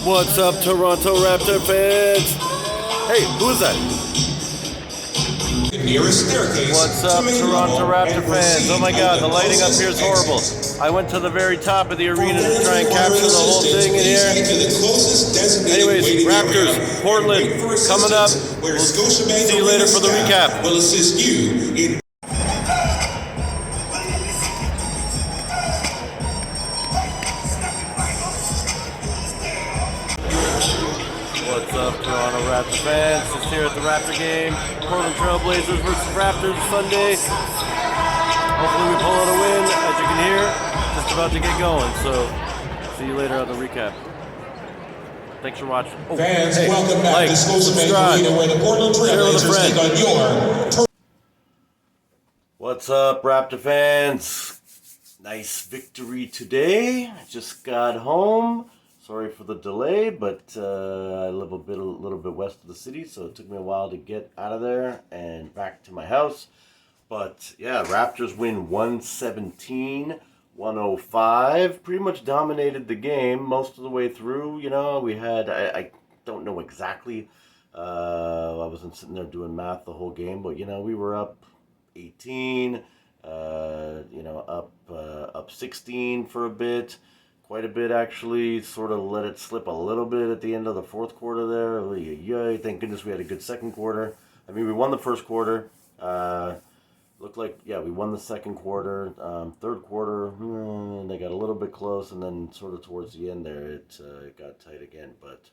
What's up, Toronto Raptor fans? Hey, who is that? Nearest staircase. What's up, Toronto Raptor fans? Oh my god, the lighting up here is horrible. I went to the very top of the arena to try and capture the whole thing in here. Anyways, Raptors, Portland, coming up. We'll see you later for the recap. Will assist you in What's up, Toronto Raptor fans? Just here at the Raptor Game. Portland Trail Blazers versus Raptors Sunday. Hopefully we pull out a win. As you can hear, just about to get going. So, see you later on the recap. Thanks for watching. Oh, fans, hey, welcome back like, to subscribe, where the Portland Trail Blazers take on your... What's up, Raptor fans? Nice victory today. I just got home. Sorry for the delay, but I live a little bit west of the city, so it took me a while to get out of there and back to my house. But yeah, Raptors win 117-105. Pretty much dominated the game most of the way through. You know, we had, I don't know exactly. I wasn't sitting there doing math the whole game, but you know, we were up 18, you know, up 16 for a bit. Quite a bit, actually. Sort of let it slip a little bit at the end of the fourth quarter there. Yay, thank goodness we had a good second quarter. I mean, we won the first quarter. Looked like, yeah, we won the second quarter. Third quarter, they got a little bit close, and then sort of towards the end there, it got tight again. But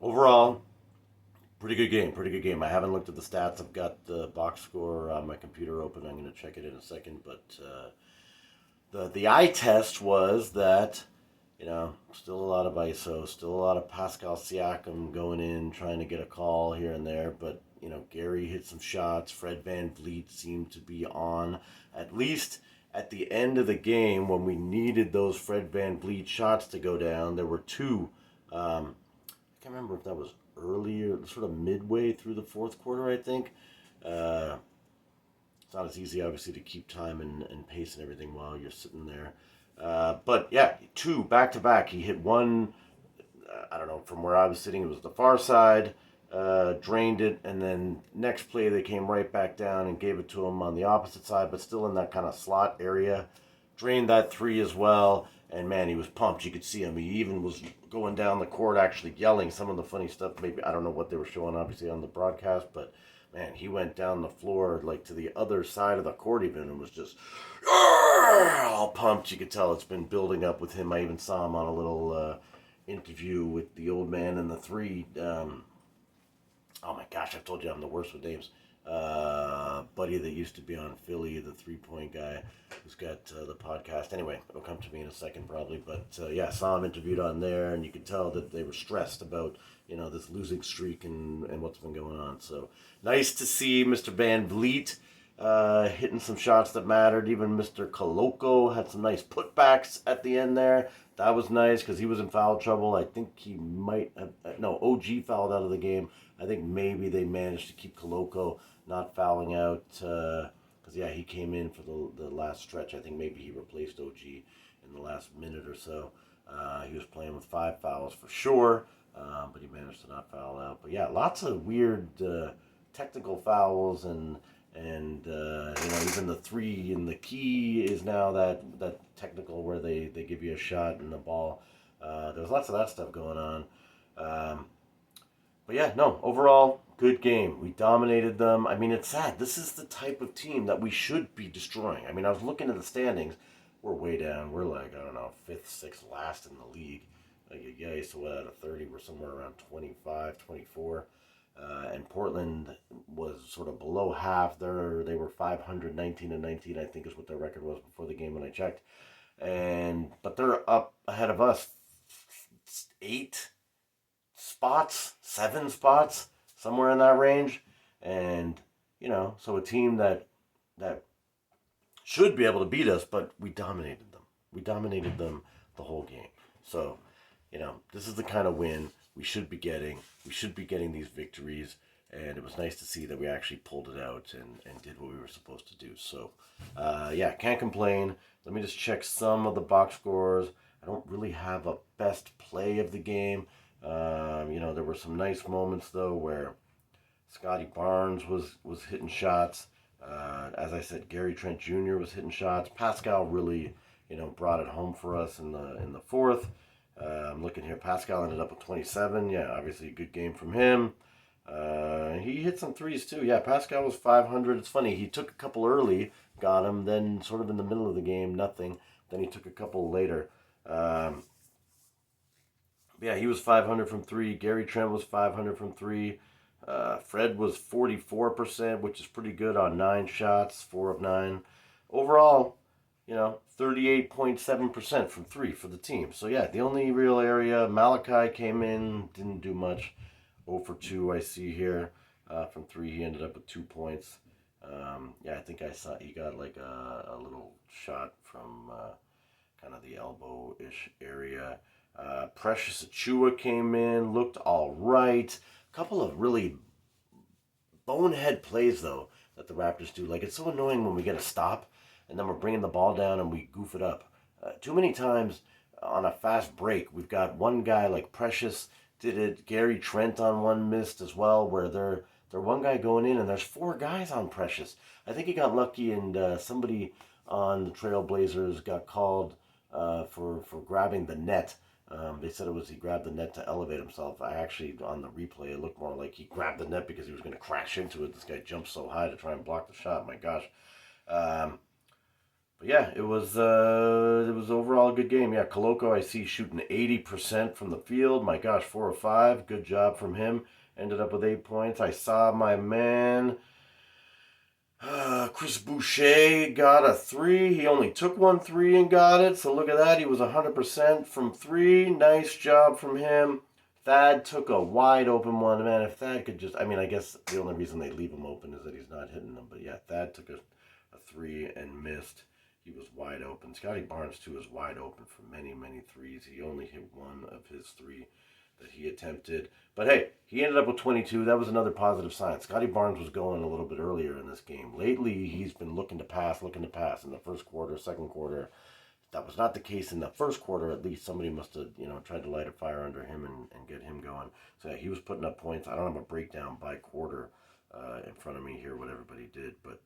overall, pretty good game. I haven't looked at the stats. I've got the box score on my computer open. I'm going to check it in a second, but... The eye test was that, you know, still a lot of ISO, still a lot of Pascal Siakam going in, trying to get a call here and there. But, you know, Gary hit some shots. Fred VanVleet seemed to be on, at least at the end of the game when we needed those Fred VanVleet shots to go down. There were two. I can't remember if that was earlier, sort of midway through the fourth quarter, I think. It's not as easy, obviously, to keep time and pace and everything while you're sitting there. But, yeah, two back-to-back. He hit one, I don't know, from where I was sitting, it was the far side, drained it, and then next play they came right back down and gave it to him on the opposite side, but still in that kind of slot area. Drained that three as well, and, man, he was pumped. You could see him. He even was going down the court actually yelling some of the funny stuff. Maybe, I don't know what they were showing, obviously, on the broadcast, but... Man, he went down the floor, like, to the other side of the court even, and was just all pumped. You could tell it's been building up with him. I even saw him on a little interview with the old man and the three. Oh, my gosh, I've told you I'm the worst with names. Buddy that used to be on Philly, the three-point guy who's got the podcast. Anyway, it'll come to me in a second probably. But, yeah, saw him interviewed on there, and you could tell that they were stressed about, you know, this losing streak and what's been going on. So nice to see Mr. VanVleet hitting some shots that mattered. Even Mr. Koloko had some nice putbacks at the end there. That was nice because he was in foul trouble. I think he might have... No, OG fouled out of the game. I think maybe they managed to keep Koloko not fouling out because, yeah, he came in for the last stretch. I think maybe he replaced OG in the last minute or so. He was playing with 5 fouls for sure. But he managed to not foul out. But yeah, lots of weird technical fouls and you know, even the three in the key is now that technical where they give you a shot and the ball. There's lots of that stuff going on. But yeah, no, overall, good game. We dominated them. I mean, it's sad. This is the type of team that we should be destroying. I mean, I was looking at the standings. We're way down. We're like, I don't know, 5th, 6th, last in the league. Yeah, so out of 30, we're somewhere around 25, 24. And Portland was sort of below half. They were 500, 19-19, I think is what their record was before the game when I checked. But they're up ahead of us 8 spots, 7 spots, somewhere in that range. And, you know, so a team that should be able to beat us, but we dominated them. We dominated them the whole game. So... You know, this is the kind of win we should be getting. We should be getting these victories, and it was nice to see that we actually pulled it out and did what we were supposed to do. So, yeah, can't complain. Let me just check some of the box scores. I don't really have a best play of the game. There were some nice moments though where Scotty Barnes was hitting shots. As I said, Gary Trent Jr. was hitting shots. Pascal really, brought it home for us in the fourth. I'm looking here. Pascal ended up with 27. Yeah, obviously a good game from him. He hit some threes too. Yeah, Pascal was 500. It's funny. He took a couple early, got him. Then sort of in the middle of the game, nothing. Then he took a couple later. Um, yeah, he was 500 from three. Gary Trent was 500 from three. Fred was 44%, which is pretty good on 9 shots, 4 of 9. Overall, 38.7% from three for the team. So yeah, the only real area, Malachi came in, didn't do much. 0 for 2 I see here. From three, he ended up with 2 points. Yeah, I think I saw he got like a little shot from kind of the elbow-ish area. Precious Achua came in, looked all right. A couple of really bonehead plays, though, that the Raptors do. Like, it's so annoying when we get a stop and then we're bringing the ball down and we goof it up. Too many times on a fast break, we've got one guy like Precious did it. Gary Trent on one missed as well, where they're one guy going in and there's 4 guys on Precious. I think he got lucky and somebody on the Trail Blazers got called for grabbing the net. They said it was he grabbed the net to elevate himself. I actually, on the replay, it looked more like he grabbed the net because he was going to crash into it. This guy jumped so high to try and block the shot. My gosh. But yeah, it was overall a good game. Yeah, Koloko I see shooting 80% from the field. My gosh, 4 of 5. Good job from him. Ended up with 8 points. I saw my man Chris Boucher got a 3. He only took 1 3 and got it. So look at that. He was 100% from 3. Nice job from him. Thad took a wide open one. Man, if Thad could just... I guess the only reason they leave him open is that he's not hitting them. But yeah, Thad took a 3 and missed. He was wide open. Scotty Barnes, too, is wide open for many, many threes. He only hit 1 of his 3 that he attempted. But hey, he ended up with 22. That was another positive sign. Scotty Barnes was going a little bit earlier in this game. Lately, he's been looking to pass in the first quarter, second quarter. That was not the case in the first quarter. At least somebody must have, tried to light a fire under him and get him going. So yeah, he was putting up points. I don't have a breakdown by quarter in front of me here, what everybody did. But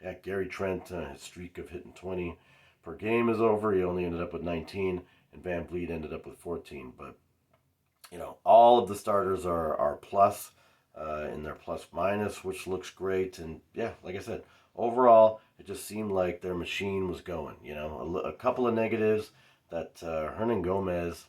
yeah, Gary Trent, his streak of hitting 20 per game is over. He only ended up with 19, and Van Vliet ended up with 14. But all of the starters are plus in their plus minus, which looks great. And yeah, like I said, overall, it just seemed like their machine was going. A couple of negatives that Hernan Gomez,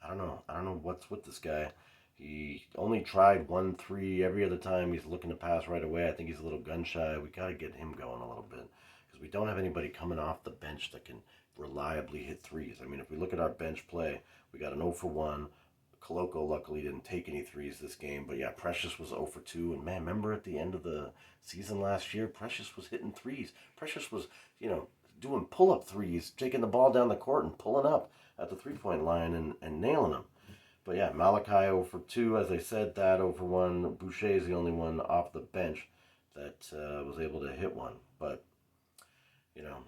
I don't know what's with this guy. He only tried 1 3 every other time. He's looking to pass right away. I think he's a little gun shy. We got to get him going a little bit because we don't have anybody coming off the bench that can reliably hit threes. If we look at our bench play, we got an 0 for 1. Koloko luckily didn't take any threes this game, but yeah, Precious was 0 for 2. And man, remember at the end of the season last year, Precious was hitting threes. Precious was, doing pull-up threes, taking the ball down the court and pulling up at the three-point line and nailing them. But yeah, Malachi 0 for 2, as I said, that 0 for 1. Boucher is the only one off the bench that was able to hit one. But,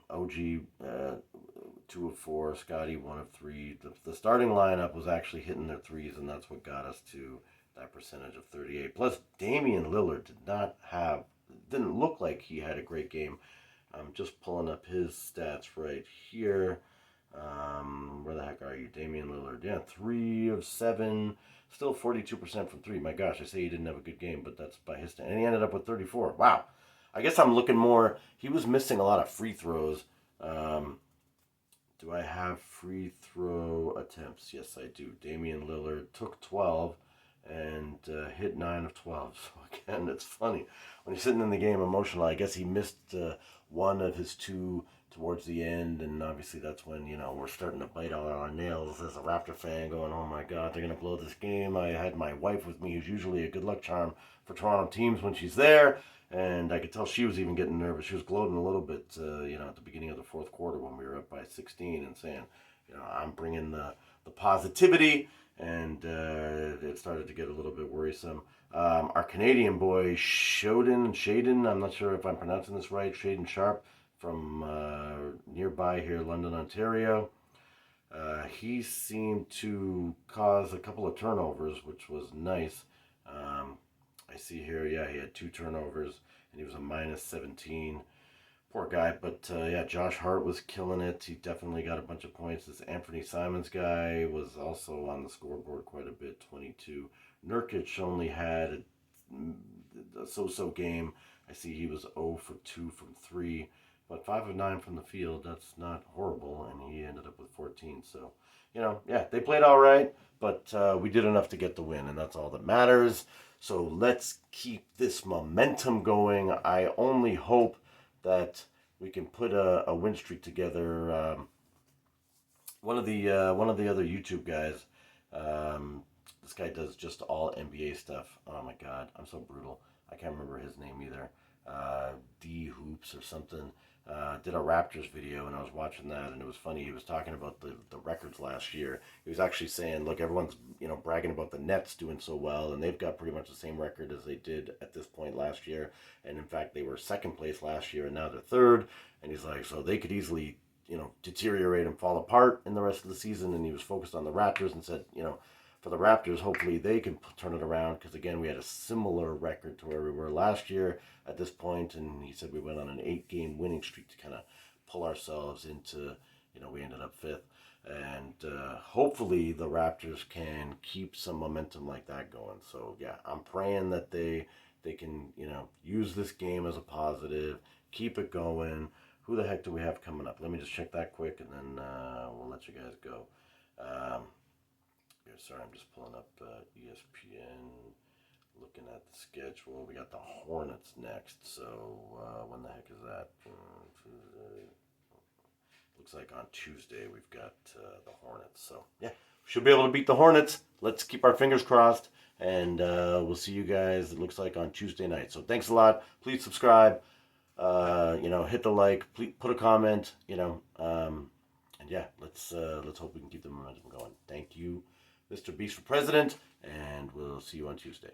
OG 2 of 4, Scotty 1 of 3. The starting lineup was actually hitting their threes, and that's what got us to that percentage of 38. Plus, Damian Lillard didn't look like he had a great game. I'm just pulling up his stats right here. Where the heck are you? Damian Lillard. Yeah, 3 of 7. Still 42% from 3. My gosh, I say he didn't have a good game, but that's by his standard. And he ended up with 34. Wow. I guess I'm looking more... He was missing a lot of free throws. Do I have free throw attempts? Yes, I do. Damian Lillard took 12 and hit 9 of 12. So again, it's funny. When you're sitting in the game emotional, I guess he missed 1 of his 2 towards the end, and obviously that's when, we're starting to bite on our nails as a Raptor fan, going, oh my God, they're going to blow this game. I had my wife with me, who's usually a good luck charm for Toronto teams when she's there, and I could tell she was even getting nervous. She was gloating a little bit, at the beginning of the fourth quarter when we were up by 16 and saying, I'm bringing the positivity, and it started to get a little bit worrisome. Our Canadian boy, Shaden, I'm not sure if I'm pronouncing this right, Shaden Sharp, from nearby here, London, Ontario. He seemed to cause a couple of turnovers, which was nice. I see here, yeah, he had 2 turnovers and he was a minus 17. Poor guy, but yeah, Josh Hart was killing it. He definitely got a bunch of points. This Anthony Simons guy was also on the scoreboard quite a bit, 22. Nurkic only had a so-so game. I see he was 0 for 2 from 3, but 5 of 9 from the field. That's not horrible, and he ended up with 14. So, yeah, they played all right, but we did enough to get the win, and that's all that matters. So let's keep this momentum going. I only hope that we can put a win streak together. One of the other YouTube guys, this guy does just all NBA stuff. Oh my God, I'm so brutal. I can't remember his name either. D Hoops or something. Did a Raptors video, and I was watching that, and it was funny. He was talking about the records last year. He was actually saying, look, everyone's bragging about the Nets doing so well, and they've got pretty much the same record as they did at this point last year. And in fact, they were second place last year, and now they're third. And he's like, so they could easily deteriorate and fall apart in the rest of the season. And he was focused on the Raptors and said, for the Raptors, hopefully they can turn it around, because again, we had a similar record to where we were last year at this point, and he said we went on an 8-game winning streak to kind of pull ourselves into, we ended up 5th, and hopefully the Raptors can keep some momentum like that going. So yeah, I'm praying that they can use this game as a positive, keep it going. Who the heck do we have coming up? Let me just check that quick, and then we'll let you guys go. Sorry, I'm just pulling up ESPN, looking at the schedule. We got the Hornets next, so when the heck is that? Looks like on Tuesday we've got the Hornets. So, yeah, should be able to beat the Hornets. Let's keep our fingers crossed, and we'll see you guys, it looks like, on Tuesday night. So, thanks a lot. Please subscribe. Hit the like. Please put a comment. And yeah, let's hope we can keep the momentum going. Thank you, Mr. Beast for President, and we'll see you on Tuesday.